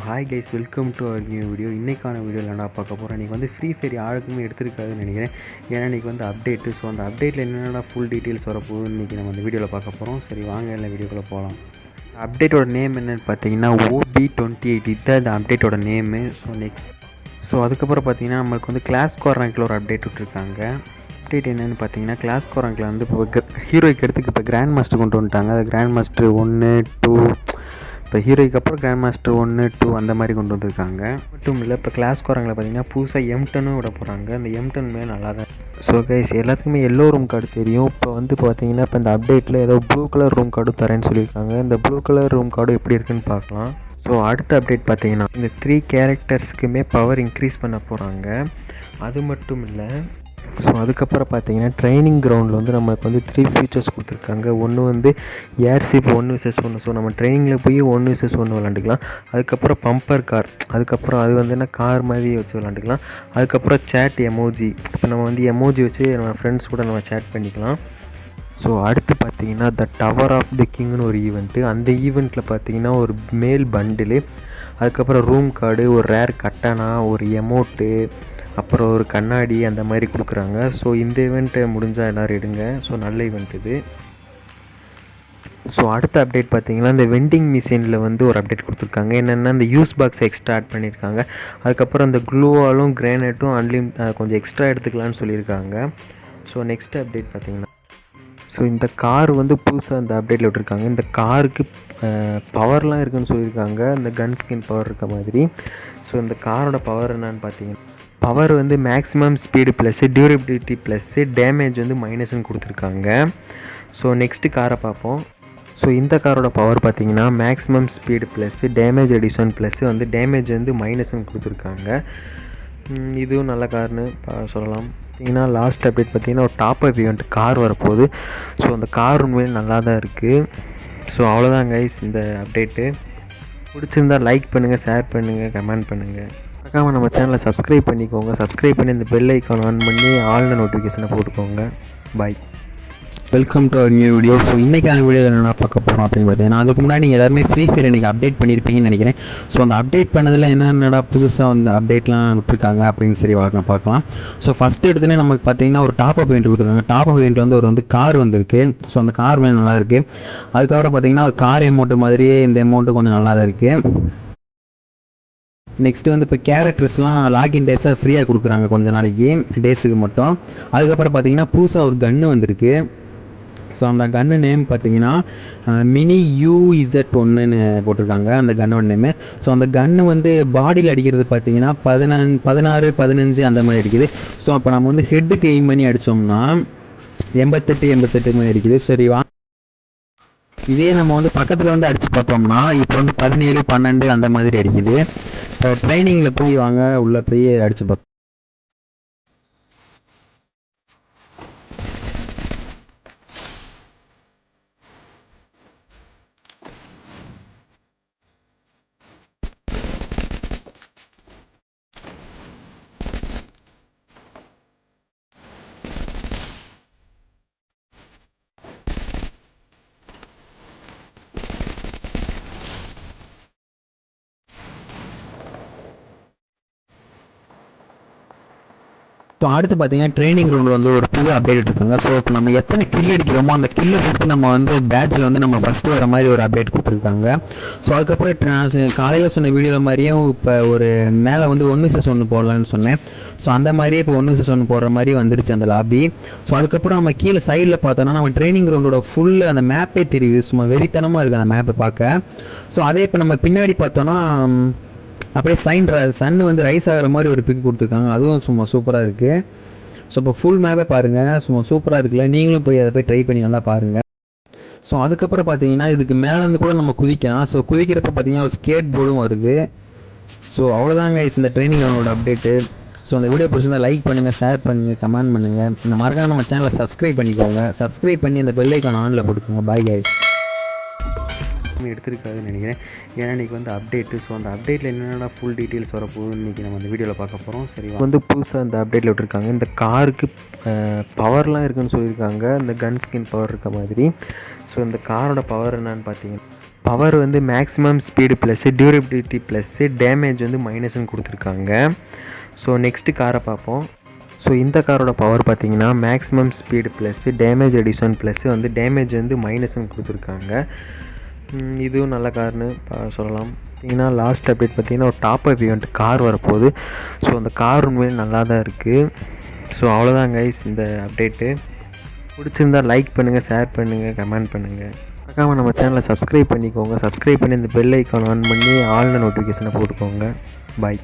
Hi guys, welcome to our new video. இன்றைக்கான வீடியோவில் நான் பார்க்க போகிறேன். இன்றைக்கி வந்து ஃப்ரீ ஃபயர் யாருக்குமே எடுத்துருக்காதுன்னு நினைக்கிறேன். ஏன்னா இன்றைக்கி வந்து அப்டேட்டு. ஸோ அந்த அப்டேட்டில் என்னென்ன ஃபுல் டீட்டெயில்ஸ் வரப்போகுதுன்னு இன்றைக்கி நம்ம அந்த வீடியோவில் பார்க்க போகிறோம். சரி வாங்க எல்லாம் வீடியோக்குள்ளே போகலாம். அப்டேட்டோட நேம் என்னென்னு பார்த்தீங்கன்னா OB28. இதுதான் இந்த அப்டேட்டோட நேமு. ஸோ அதுக்கப்புறம் பார்த்தீங்கன்னா நம்மளுக்கு வந்து கிளாஸ் ஸ்கோர் ரேங்கில் ஒரு அப்டேட் விட்டுருக்காங்க. அப்டேட் என்னென்னு பார்த்தீங்கன்னா கிளாஸ் ஸ்கோர் ரேங்கில் வந்து இப்போ ஹீரோய்க்கு எடுத்துக்கு இப்போ கிராண்ட் மாஸ்டர் கொண்டு வந்துட்டாங்க. அது கிராண்ட் மாஸ்டர் 1, 2, இப்போ ஹீரோய்க்கு அப்புறம் கிராண்ட் மாஸ்டர் 1, 2 அந்த மாதிரி கொண்டு வந்திருக்காங்க. மட்டும் இல்லை, இப்போ கிளாஸ் ஸ்கோரங்களை பார்த்தீங்கன்னா புதுசாக M10 விட போகிறாங்க. அந்த M10 நல்லா தான். ஸோ கைஸ், எல்லாத்துக்குமே எல்லோ ரூம் கார்டு தெரியும். இப்போ வந்து பார்த்தீங்கன்னா இப்போ இந்த அப்டேட்டில் ஏதோ ப்ளூ கலர் ரூம் கார்டு தரேன்னு சொல்லியிருக்காங்க. இந்த ப்ளூ கலர் ரூம் கார்டு எப்படி இருக்குன்னு பார்க்கலாம். ஸோ அடுத்த அப்டேட் பார்த்தீங்கன்னா இந்த 3 கேரக்டர்ஸ்க்குமே பவர் இன்க்ரீஸ் பண்ண போகிறாங்க. அது மட்டும் இல்லை, ஸோ அதுக்கப்புறம் பார்த்தீங்கன்னா ட்ரைனிங் கிரவுண்டில் வந்து நம்மளுக்கு வந்து 3 ஃபீச்சர்ஸ் கொடுத்துருக்காங்க. ஒன்று வந்து ஏர்ஷிப் 1 vs 1. ஸோ நம்ம ட்ரைனிங்கில் போய் 1 vs 1 விளாண்டுக்கலாம். அதுக்கப்புறம் பம்பர் கார், அதுக்கப்புறம் அது வந்து என்ன கார் மாதிரி வச்சு விளாண்டுக்கலாம். அதுக்கப்புறம் சேட் எமோஜி, இப்போ நம்ம வந்து எமோஜி வச்சு நம்ம ஃப்ரெண்ட்ஸ் கூட நம்ம சேட் பண்ணிக்கலாம். ஸோ அடுத்து பார்த்தீங்கன்னா த டவர் ஆஃப் தி கிங்னு ஒரு ஈவெண்ட்டு. அந்த ஈவெண்ட்டில் பார்த்தீங்கன்னா ஒரு மேல் பண்டிலு, அதுக்கப்புறம் ரூம் கார்டு, ஒரு ரேர் கட்டானா, ஒரு எமோட்டு, அப்புறம் ஒரு கண்ணாடி அந்த மாதிரி கொடுக்குறாங்க. ஸோ இந்த ஈவெண்ட்டை முடிஞ்சால் எல்லோரும் எடுங்க. ஸோ நல்ல ஈவெண்ட் இது. ஸோ அடுத்த அப்டேட் பார்த்தீங்கன்னா இந்த வெண்டிங் மிஷினில் வந்து ஒரு அப்டேட் கொடுத்துருக்காங்க. என்னென்னா இந்த யூஸ் பாக்ஸ் எக்ஸ்ட்ரா ஆட் பண்ணியிருக்காங்க. அதுக்கப்புறம் இந்த க்ளூவாலும் கிரானைட்டும் கொஞ்சம் எக்ஸ்ட்ரா எடுத்துக்கலான்னு சொல்லியிருக்காங்க. ஸோ நெக்ஸ்ட் அப்டேட் பார்த்தீங்கன்னா ஸோ இந்த கார் வந்து புதுசாக இந்த அப்டேட்டில் விட்டுருக்காங்க. இந்த காருக்கு பவர்லாம் இருக்குதுன்னு சொல்லியிருக்காங்க, இந்த கன் ஸ்கின் பவர் இருக்க மாதிரி. ஸோ இந்த காரோட பவர் என்னன்னு பார்த்தீங்கன்னா பவர் வந்து maximum speed plus, durability plus, damage வந்து மைனஸ்ன்னு கொடுத்துருக்காங்க. ஸோ நெக்ஸ்ட்டு காரை பார்ப்போம். ஸோ இந்த காரோட பவர் பார்த்தீங்கன்னா maximum speed plus, damage edition plus வந்து டேமேஜ் வந்து மைனஸ்ன்னு கொடுத்துருக்காங்க. இதுவும் நல்ல கார்னு சொல்லலாம். பார்த்தீங்கன்னா லாஸ்ட் அப்டேட் பார்த்தீங்கன்னா ஒரு டாப் அப் ஈவெண்ட் கார் வரப்போகுது. ஸோ அந்த கார் உண்மையிலே நல்லா தான் இருக்குது. ஸோ அவ்வளோதான் கைஸ் இந்த அப்டேட்டு. பிடிச்சிருந்தால் லைக் பண்ணுங்கள், ஷேர் பண்ணுங்கள், கமெண்ட் பண்ணுங்கள். மறக்காமல் நம்ம சேனலை சப்ஸ்கிரைப் பண்ணிக்கோங்க. சப்ஸ்கிரைப் பண்ணி இந்த பெல் ஐக்கான் ஆன் பண்ணி ஆல்ன நோட்டிஃபிகேஷனை போட்டுக்கோங்க. Bye, welcome to our new video. So இன்றைக்கான வீடியோ என்ன பார்க்க போகிறோம் அப்படின்னு பார்த்தீங்கன்னா, அதுக்கு முன்னாடி நீங்கள் எல்லாருமே ஃப்ரீ ஃபயர் இன்றைக்கி அப்டேட் பண்ணியிருப்பீங்கன்னு நினைக்கிறேன். ஸோ அந்த அப்டேட் பண்ணதில் என்னென்னடா புதுசாக வந்து அப்டேட்லாம் விட்டுருக்காங்க அப்படின்னு சரி வாங்க பார்க்கலாம். ஸோ ஃபஸ்ட்டு எடுத்துனே நமக்கு பார்த்தீங்கன்னா ஒரு டாப் அப் இவெண்ட் கொடுத்துருக்காங்க. டாப் அப் இவெண்ட் வந்து ஒரு கார் வந்திருக்கு. ஸோ அந்த கார் வேணும் நல்லா இருக்குது. அதுக்கப்புறம் பார்த்தீங்கன்னா ஒரு கார் அமௌண்ட்டு மாதிரியே இந்த அமௌண்ட்டு கொஞ்சம் நல்லா தான் இருக்குது. நெக்ஸ்ட்டு வந்து இப்போ கேரக்டர்ஸ்லாம் லாகின் டேஸாக ஃப்ரீயாக கொடுக்குறாங்க கொஞ்ச நாளைக்கு, டேஸுக்கு மட்டும். அதுக்கப்புறம் பார்த்தீங்கன்னா புதுசாக ஒரு கன்று வந்திருக்கு. ஸோ அந்த கன்று நேம் பார்த்தீங்கன்னா மினி UZ1ன்னு போட்டிருக்காங்க அந்த கன்னோட நேமு. ஸோ அந்த கன்று வந்து பாடியில் அடிக்கிறது பார்த்தீங்கன்னா 16, 15 அந்த மாதிரி அடிக்குது. ஸோ அப்போ நம்ம வந்து ஹெட்டுக்கு எய்ம் பண்ணி அடித்தோம்னா 88 மாதிரி அடிக்குது. சரி வா, இதே நம்ம வந்து பக்கத்தில் வந்து அடித்து பார்த்தோம்னா இப்போ வந்து 17, 12 அந்த மாதிரி அடிக்குது. இப்போ ட்ரைனிங்கில் போய் வாங்க உள்ளே போய் அடித்து பார்த்தோம். ஸோ அடுத்து பார்த்தீங்கன்னா ட்ரைனிங் ரூமில் வந்து ஒரு புது அப்டேட் இருக்காங்க. ஸோ இப்போ நம்ம எத்தனை கில் அடிக்கிறோமோ அந்த கில்லை கொடுத்து நம்ம வந்து பேட்சில் வந்து நம்ம ஃபஸ்ட்டு வர மாதிரி ஒரு அப்டேட் கொடுத்துருக்காங்க. ஸோ அதுக்கப்புறம் காலையில் சொன்ன வீடியோவில் மாதிரியும் இப்போ ஒரு மேலே வந்து 1 vs 1 போடலான்னு சொன்னேன். ஸோ அந்த மாதிரியே இப்போ 1 vs 1 போடுற மாதிரி வந்துருச்சு அந்த லாபி. ஸோ அதுக்கப்புறம் நம்ம கீழே சைடில் பார்த்தோன்னா நம்ம ட்ரைனிங் ரூமோட ஃபுல் அந்த மேப்பே தெரியுது. சும்மா வெறித்தனமாக இருக்குது அந்த மேப்பை பார்க்க. ஸோ அதே இப்போ நம்ம பின்னாடி பார்த்தோன்னா அப்படியே சன் வந்து ரைஸ் ஆகிற மாதிரி ஒரு பிக் கொடுத்துருக்காங்க. அதுவும் சும்மா சூப்பராக இருக்குது. ஸோ இப்போ ஃபுல் மேப்பே பாருங்கள், சும்மா சூப்பராக இருக்குல்ல. நீங்களும் போய் அதை போய் ட்ரை பண்ணி நல்லா பாருங்கள். ஸோ அதுக்கப்புறம் பார்த்தீங்கன்னா இதுக்கு மேலேருந்து கூட நம்ம குதிக்கலாம். ஸோ குதிக்கிறப்ப பார்த்தீங்கன்னா ஒரு ஸ்கேட் போர்டும் வருது. ஸோ அவ்வளோதாங்க இந்த ட்ரைனிங் அவனோட அப்டேட்டு. ஸோ அந்த வீடியோ பிடிச்சிருந்தால் லைக் பண்ணுங்கள், ஷேர் பண்ணுங்கள், கமெண்ட் பண்ணுங்கள். இந்த மறக்காம நம்ம சேனலை சப்ஸ்கிரைப் பண்ணிக்கோங்க. சப்ஸ்கிரைப் பண்ணி அந்த பெல் ஐக்கான் ஆனில் போட்டுக்கோங்க. Bye guys. எடுத்துருக்காதுன்னு நினைக்கிறேன். ஏன்னா இன்றைக்கி வந்து அப்டேட்டு. ஸோ அந்த அப்டேட்டில் என்னென்ன ஃபுல் டீட்டெயில்ஸ் வரப்போகுதுன்னு இன்றைக்கி நம்ம அந்த வீடியோவில் பார்க்க போகிறோம். சரி வந்து புதுசாக இந்த அப்டேட்டில் விட்டுருக்காங்க. இந்த காருக்கு பவர்லாம் இருக்குதுன்னு சொல்லியிருக்காங்க, இந்த கன் ஸ்கின் பவர் இருக்க மாதிரி. ஸோ இந்த காரோட பவர் என்னன்னு பார்த்தீங்கன்னா பவர் வந்து maximum speed plus, durability plus, damage வந்து மைனஸ்ன்னு கொடுத்துருக்காங்க. ஸோ நெக்ஸ்ட்டு காரை பார்ப்போம். ஸோ இந்த காரோட பவர் பார்த்தீங்கன்னா maximum speed plus, damage edition plus வந்து டேமேஜ் வந்து மைனஸ்ன்னு கொடுத்துருக்காங்க. இதுவும் நல்ல கார்னு சொல்லலாம். பார்த்திங்கன்னா லாஸ்ட் அப்டேட் பார்த்திங்கன்னா ஒரு டாப் அப் ஈவெண்ட் கார் வரப்போகுது. ஸோ அந்த கார் உண்மையிலே நல்லா தான் இருக்குது. ஸோ அவ்வளோதான் கைஸ் இந்த அப்டேட்டு. பிடிச்சிருந்தால் லைக் பண்ணுங்கள், ஷேர் பண்ணுங்கள், கமெண்ட் பண்ணுங்கள். மறக்காமல் நம்ம சேனலை சப்ஸ்கிரைப் பண்ணிக்கோங்க. சப்ஸ்கிரைப் பண்ணி இந்த பெல் ஐக்கான் ஆன் பண்ணி ஆல்ன நோட்டிஃபிகேஷனை போட்டுக்கோங்க. பாய்.